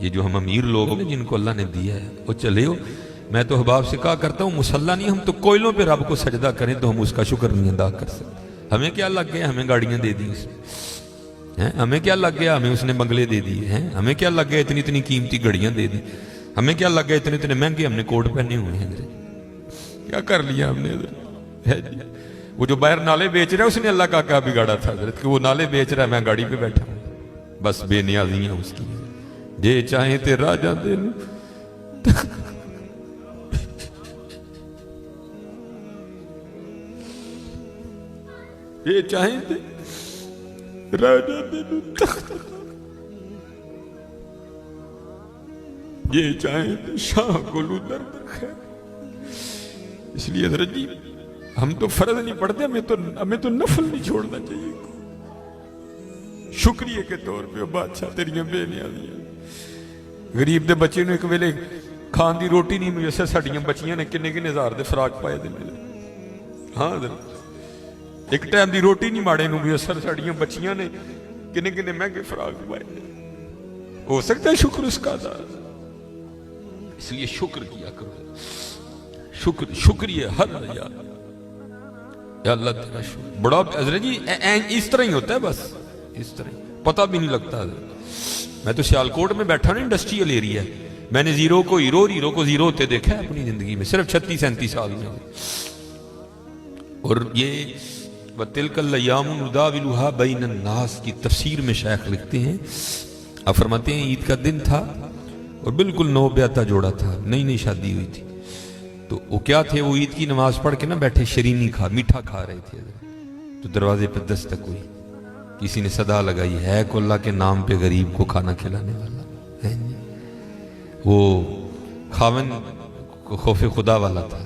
یہ جو ہم امیر لوگ ہیں جن کو اللہ نے دیا ہے وہ چلے ہو. میں تو احباب سے کہا کرتا ہوں مسلح نہیں، ہم تو کوئلوں پہ رب کو سجدہ کریں تو ہم اس کا شکر نہیں ادا کر سکتے. ہمیں کیا لگ گیا ہمیں گاڑیاں دے دی اس میں، ہمیں کیا لگ گیا ہمیں اس نے بنگلے دے دیے ہیں، ہمیں کیا لگ گیا اتنی اتنی قیمتی گھڑیاں دے دی، ہمیں کیا لگ گیا اتنے اتنے مہنگے ہم نے کوٹ پہنے ہوئے ہیں. کیا کر لیا ہم نے حضرت؟ وہ جو باہر نالے بیچ رہا ہے اس نے اللہ کا کیا بگاڑا تھا حضرت کہ وہ نالے بیچ رہا ہے، میں گاڑی پہ بیٹھا ہوں. بس بے نیازی ہیں اس کی. جے چاہیں تے راجہ دے لو، یہ چاہیں تے راجہ دے لو تخت، یہ چاہیں تے شاہ گلو درد خیر. اس لیے حضرت جی ہم تو فرض نہیں پڑھتے، ہمیں تو نفل نہیں چھوڑنا چاہیے. شکریہ کے طور پہ بادشاہ تیریاں بے نیازیاں. غریب دے بچے نے ایک ویلے کھان دی روٹی نہیں میسر، ساڑیاں بچیاں نے کنے کنے ہزار دے فراق پائے دے میرے. ہاں حضرت ایک ٹائم دی روٹی نہیں ماڑے نو میسر، ساڑیاں بچیاں نے کنے کنے مہنگے فراق پائے دے. ہو سکتا ہے شکر اس کا ادا. اس لیے شکر کیا کرو، شکریہ ہر یار یا اللہ تیرا شکر. بڑا حضرت جی اس طرح ہی ہوتا ہے، بس اس طرح پتہ بھی نہیں لگتا. میں تو سیالکوٹ میں بیٹھا نا، انڈسٹریل ایریا ہے، میں نے زیرو کو ہیرو اور ہیرو کو زیرو ہوتے دیکھا ہے اپنی زندگی میں صرف 36-37 سال میں. اور یہ وَتِلْكَ الْأَيَّامُ نُدَاوِلُهَا بَيْنَ النَّاسِ کی تفسیر میں شیخ لکھتے ہیں، آپ فرماتے ہیں عید کا دن تھا اور بالکل نو بیاتا جوڑا تھا، نئی نئی شادی ہوئی تھی. تو وہ کیا تھے، وہ عید کی نماز پڑھ کے نا بیٹھے شرینی میٹھا کھا رہے تھے. تو دروازے پہ دستک ہوئی، کسی نے صدا لگائی، ہے کو اللہ کے نام پہ غریب کو کھانا کھلانے والا ہے. وہ خاون کو خوف خدا والا تھا،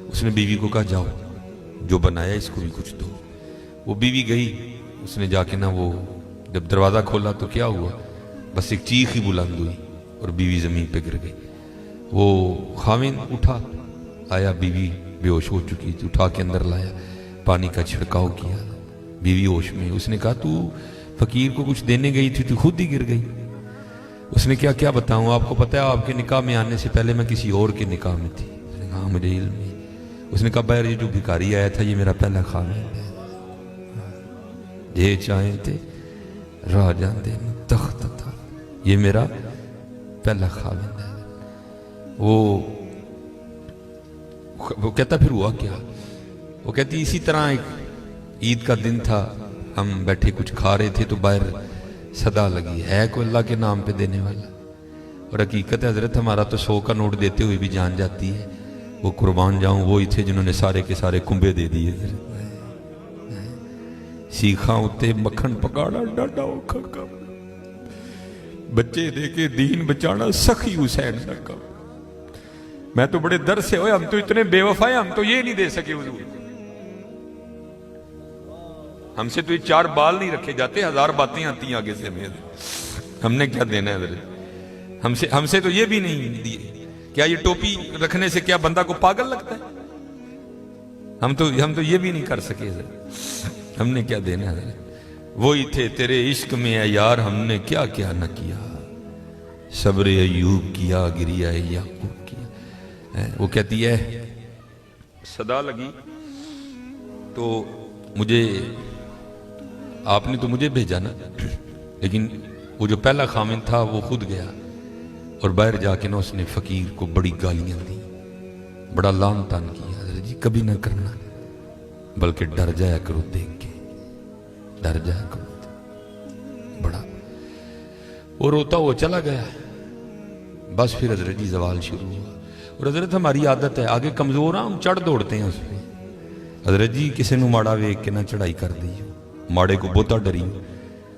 اس نے بیوی کو کہا جاؤ جو بنایا اس کو بھی کچھ دو. وہ بیوی گئی، اس نے جا کے نا وہ جب دروازہ کھولا تو کیا ہوا، بس ایک چیخ ہی بلند ہوئی اور بیوی زمین پہ گر گئی. وہ خاون اٹھا، آیا، بیوی بے ہوش ہو چکی تھی، اٹھا کے اندر لایا، پانی کا چھڑکاؤ کیا، بیوی ہوش میں. اس نے کہا تو فقیر کو کچھ دینے گئی تھی تو خود ہی گر گئی. اس نے کیا بتاؤں، آپ کو پتہ ہے آپ کے نکاح میں آنے سے پہلے میں کسی اور کے نکاح میں تھی. اس نے کہا مجھے علم نہیں. اس نے کہا باہر یہ جو بھکاری آیا تھا یہ میرا پہلا خاون ہے، یہ چاہیں تھے راجہ دے تخت تھا، یہ میرا پہلا خاون ہے. وہ کہتا پھر ہوا کیا، وہ کہتی اسی طرح ایک عید کا دن تھا، ہم بیٹھے کچھ کھا رہے تھے تو باہر صدا لگی، ہے کوئی اللہ کے نام پہ دینے والا. اور حقیقت ہے حضرت ہمارا تو 100 کا نوٹ دیتے ہوئے بھی جان جاتی ہے. وہ قربان جاؤں وہی تھے جنہوں نے سارے کے سارے کنبے دے دیے. سیکھاں اتے مکھن پکاڑا ڈاڈا اوکھا کام، بچے دے کے دین بچانا سخی حسین کا کام. میں تو بڑے در سے ہوئے، ہم تو اتنے بے وفا ہیں، ہم تو یہ نہیں دے سکے حضور. ہم سے تو یہ 4 بال نہیں رکھے جاتے، 1000 باتیں آتی ہیں آگے سے. ہم نے کیا دینا ہے حضرت؟ ہم سے تو یہ بھی نہیں دیے. کیا یہ ٹوپی رکھنے سے کیا بندہ کو پاگل لگتا ہے؟ ہم تو یہ بھی نہیں کر سکے حضرت. ہم نے کیا دینا ہے حضرت؟ وہی تھے تیرے عشق میں اے یار، ہم نے کیا کیا نہ کیا، صبر ایوب کیا، گریہ یعقوب کیا. وہ کہتی ہے صدا لگی تو مجھے، آپ نے تو مجھے بھیجا نا، لیکن وہ جو پہلا خامن تھا وہ خود گیا اور باہر جا کے نا اس نے فقیر کو بڑی گالیاں دی، بڑا لان تان کیا. حضرت جی کبھی نہ کرنا، بلکہ ڈر جایا کرو دیکھ کے، ڈر جایا کرو بڑا. وہ روتا وہ چلا گیا. بس پھر حضرت جی زوال شروع ہوا. اور حضرت ہماری عادت ہے آگے کمزور ہاں ہم چڑھ دوڑتے ہیں اس پہ. حضرت جی کسی نو ماڑا ویک کے نہ چڑھائی کر دی، ماڑے کو بہتا ڈری.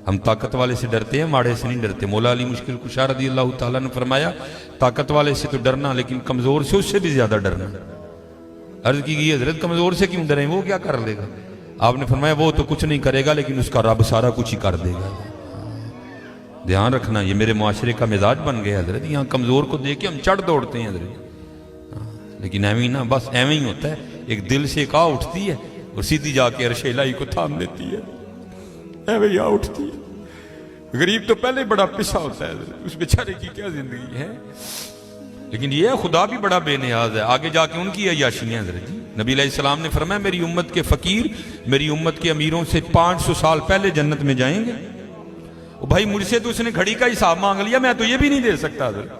ہم طاقت والے سے ڈرتے ہیں، ماڑے سے نہیں ڈرتے. مولا علی مشکل کشا رضی اللہ تعالیٰ نے فرمایا طاقت والے سے تو ڈرنا لیکن کمزور سے اس سے بھی زیادہ ڈرنا. عرض کی گئی حضرت کمزور سے کیوں ڈریں، وہ کیا کر لے گا؟ آپ نے فرمایا وہ تو کچھ نہیں کرے گا لیکن اس کا رب سارا کچھ ہی کر دے گا. دھیان رکھنا، یہ میرے معاشرے کا مزاج بن گیا حضرت. یہاں کمزور کو دیکھ کے ہم چڑھ دوڑتے ہیں حضرت، لیکن ایویں نہ، بس ایویں ہی ہوتا ہے. ایک دل سے ایک آ اٹھتی ہے اور سیدھی جا کے عرش الہی کو تھام لیتی ہے، ایویں آ اٹھتی ہے. غریب تو پہلے بڑا پسا ہوتا ہے، اس بیچارے کی کیا زندگی ہے. لیکن یہ خدا بھی بڑا بے نیاز ہے. آگے جا کے ان کی عیاشیاں حضرت جی. نبی علیہ السلام نے فرمایا میری امت کے فقیر میری امت کے امیروں سے 500 سال پہلے جنت میں جائیں گے. بھائی مجھ سے تو اس نے گھڑی کا حساب مانگ لیا، میں تو یہ بھی نہیں دے سکتا حضرت.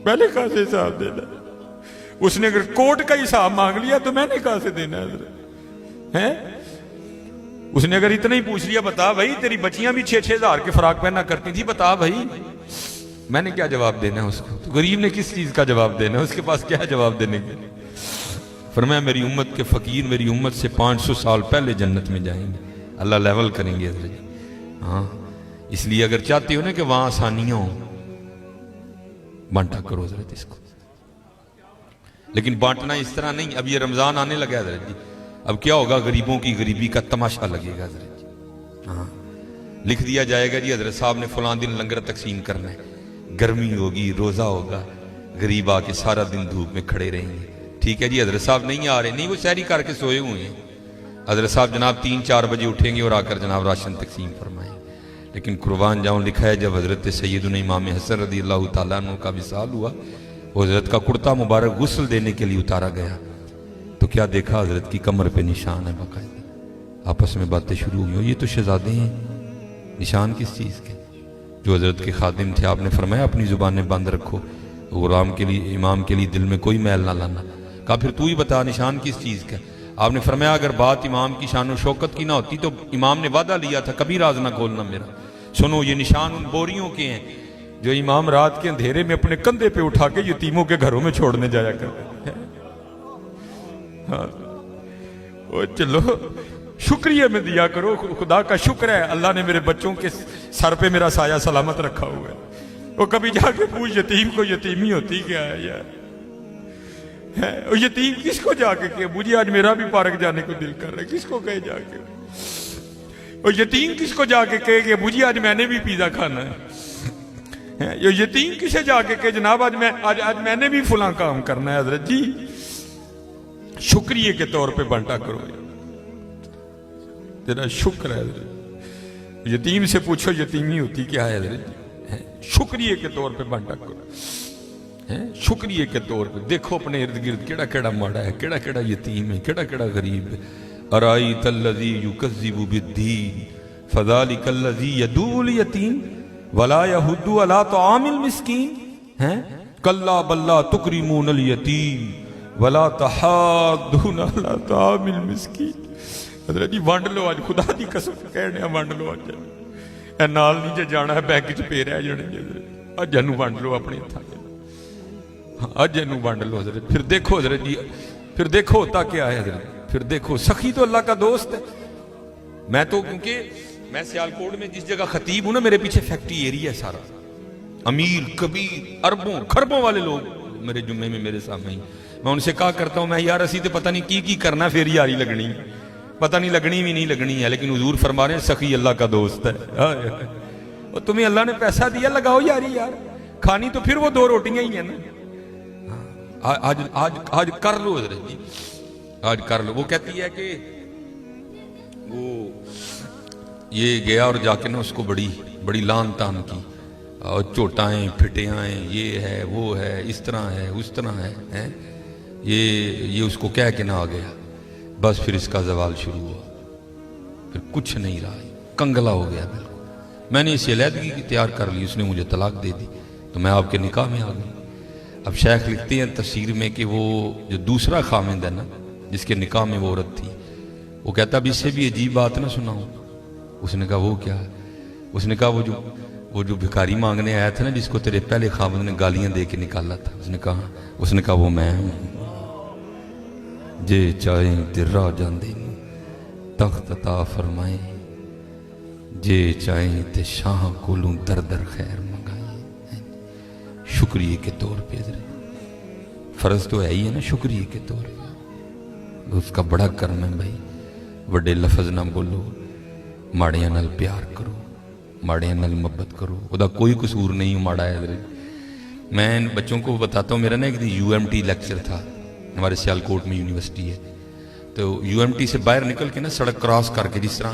پہلے کہاں سے حساب دینا؟ اس نے اگر کوٹ کا حساب مانگ لیا تو میں نے کہاں سے دینا حضرت ہے؟ اس نے اگر اتنا ہی پوچھ لیا بتا بھائی تیری بچیاں بھی 6-6 ہزار کے فراق پہنا کرتی تھی، بتا بھائی میں نے کیا جواب دینا ہے اس کو؟ تو غریب نے کس چیز کا جواب دینا ہے؟ اس کے پاس کیا جواب دینے کے؟ فرمایا میری امت کے فقیر میری امت سے 500 سال پہلے جنت میں جائیں گے. اللہ لیول کریں گے حضرت. ہاں اس لیے اگر چاہتے ہو نا کہ وہاں آسانیاں ہوں بانٹا کرو حضرت اس کو. لیکن بانٹنا اس طرح نہیں. اب یہ رمضان آنے لگا حضرت جی، اب کیا ہوگا؟ غریبوں کی غریبی کا تماشا لگے گا حضرت جی. ہاں لکھ دیا جائے گا جی حضرت صاحب نے فلاں دن لنگر تقسیم کرنا ہے، گرمی ہوگی روزہ ہوگا، غریب آ کے سارا دن دھوپ میں کھڑے رہیں گے. ٹھیک ہے جی حضرت صاحب نہیں آ رہے، نہیں وہ سحری کر کے سوئے ہوئے ہیں. حضرت صاحب جناب 3-4 بجے اٹھیں گے اور آ کر جناب راشن تقسیم فرمائیں. لیکن قربان جاؤں لکھا ہے جب حضرت سیدنا امام حسن رضی اللہ تعالیٰ عنہ کا وصال ہوا، وہ حضرت کا کرتا مبارک غسل دینے کے لیے اتارا گیا تو کیا دیکھا؟ حضرت کی کمر پہ نشان ہے باقاعدہ. آپس میں باتیں شروع ہوئی، یہ تو شہزادے ہیں. نشان کس چیز کے؟ جو حضرت کے خادم تھے آپ نے فرمایا اپنی زبانیں بند رکھو، غلام کے لیے امام کے لیے دل میں کوئی میل نہ لانا. کہا پھر تو ہی بتا نشان کس چیز کا؟ آپ نے فرمایا اگر بات امام کی شان و شوکت کی نہ ہوتی تو امام نے وعدہ لیا تھا کبھی راز نہ کھولنا میرا. سنو یہ نشان ان بوریوں کے ہیں جو امام رات کے اندھیرے میں اپنے کندھے پہ اٹھا کے یتیموں کے گھروں میں چھوڑنے جایا کرتے ہیں. ہاں چلو شکریہ میں دیا کرو. خدا کا شکر ہے اللہ نے میرے بچوں کے سر پہ میرا سایہ سلامت رکھا ہوا ہے. وہ کبھی جا کے پوچھ یتیم کو یتیمی ہوتی کیا ہے یار؟ یتیم کس کو جا کے کہ مجھے آج میرا بھی پارک جانے کو دل کر رہا ہے، کس کو کہے جا کے؟ اور یتیم کس کو جا کے کہے کہ مجھے آج میں نے بھی پیزا کھانا ہے؟ یہ یتیم کسے جا کے کہ جناب آج میں نے بھی فلاں کام کرنا ہے؟ حضرت جی شکریہ کے طور پہ بانٹا کرو. تیرا شکر ہے حضرت. یتیم سے پوچھو یتیمی ہوتی کیا ہے حضرت جی. شکریہ کے طور پہ بانٹا کرو. شکریہ کے طور پہ دیکھو اپنے ارد گرد کیڑا کیڑا ماڑا ہے، کیڑا کیڑا یتیم ہے، کیڑا کیڑا غریب ہے. ارائیت الذی یکذب بالدین فذلک الذی یدعو الیتیم ولا یحض علی طعام المسکین. کلا بل لا تکرمون الیتیم ولا تحاضون علی طعام المسکین. حضرت جی وانڈ لو آج، خدا دی قسم کہنے وانڈ لو آج. اے نال نہیں جے جانا ہے بینک چ پے رہ جانے جی. اج جنوں وانڈ لو اپنے ہتھاں. اج جنوں وانڈ لو حضرت. پھر دیکھو حضرت جی، پھر دیکھو ہوتا کیا ہے حضرت. پھر دیکھو سخی تو اللہ کا دوست ہے. میں تو کیونکہ میں سیالکوٹ میں جس جگہ خطیب ہوں نا میرے پیچھے فیکٹری ایریا ہے سارا. امیر کبیر اربوں خربوں والے لوگ میرے جمعے میں میرے سامنے ہی. میں ان سے کہا کرتا ہوں میں یار اسی تو پتہ نہیں کی کرنا پھر یاری لگنی، پتہ نہیں لگنی بھی نہیں لگنی ہے. لیکن حضور فرما رہے ہیں سخی اللہ کا دوست ہے. اور تمہیں اللہ نے پیسہ دیا لگاؤ یاری یار. کھانی تو پھر وہ 2 روٹیاں ہی ہیں نا. آج کر لو حضرت جی، آج کر لو. وہ کہتی ہے کہ وہ یہ گیا اور جا کے نا اس کو بڑی لان تان کی، اور چوٹائیں پھٹیاں، یہ ہے وہ ہے اس طرح ہے اس طرح ہے. یہ اس کو کہہ کے نہ آ گیا. بس پھر اس کا زوال شروع ہوا. پھر کچھ نہیں رہا، کنگلا ہو گیا بالکل. میں نے اسے علیحدگی تیار کر لی، اس نے مجھے طلاق دے دی تو میں آپ کے نکاح میں آ گئی. اب شیخ لکھتے ہیں تفسیر میں کہ وہ جو دوسرا خامند ہے نا جس کے نکاح میں وہ عورت تھی، وہ کہتا اب اس سے بھی عجیب بات نہ سناؤں. اس نے کہا وہ کیا؟ اس نے کہا وہ جو بھکاری مانگنے آیا تھا نا جس کو تیرے پہلے خامند نے گالیاں دے کے نکالا تھا، اس نے کہا وہ میں ہوں. جے چاہیں تے راہ جاندے تخت عطا فرمائیں، جے چاہیں تے شاہ کولوں در در خیر منگائیں. شکریہ کے طور پہ حضرت فرض تو ہے ہی ہے نا، شکریہ کے طور پہ اس کا بڑا کرم ہے بھائی. وڈے لفظ نہ بولو، ماڑیاں نال پیار کرو، ماڑیاں نال محبت کرو. وہ دا کوئی قصور نہیں ماڑا ہے حضرت. میں بچوں کو بتاتا ہوں، میرا نا ایک دن UMT لیکچر تھا، ہمارے سیالکوٹ میں یونیورسٹی ہے. تو UMT سے باہر نکل کے نا سڑک کراس کر کے جس طرح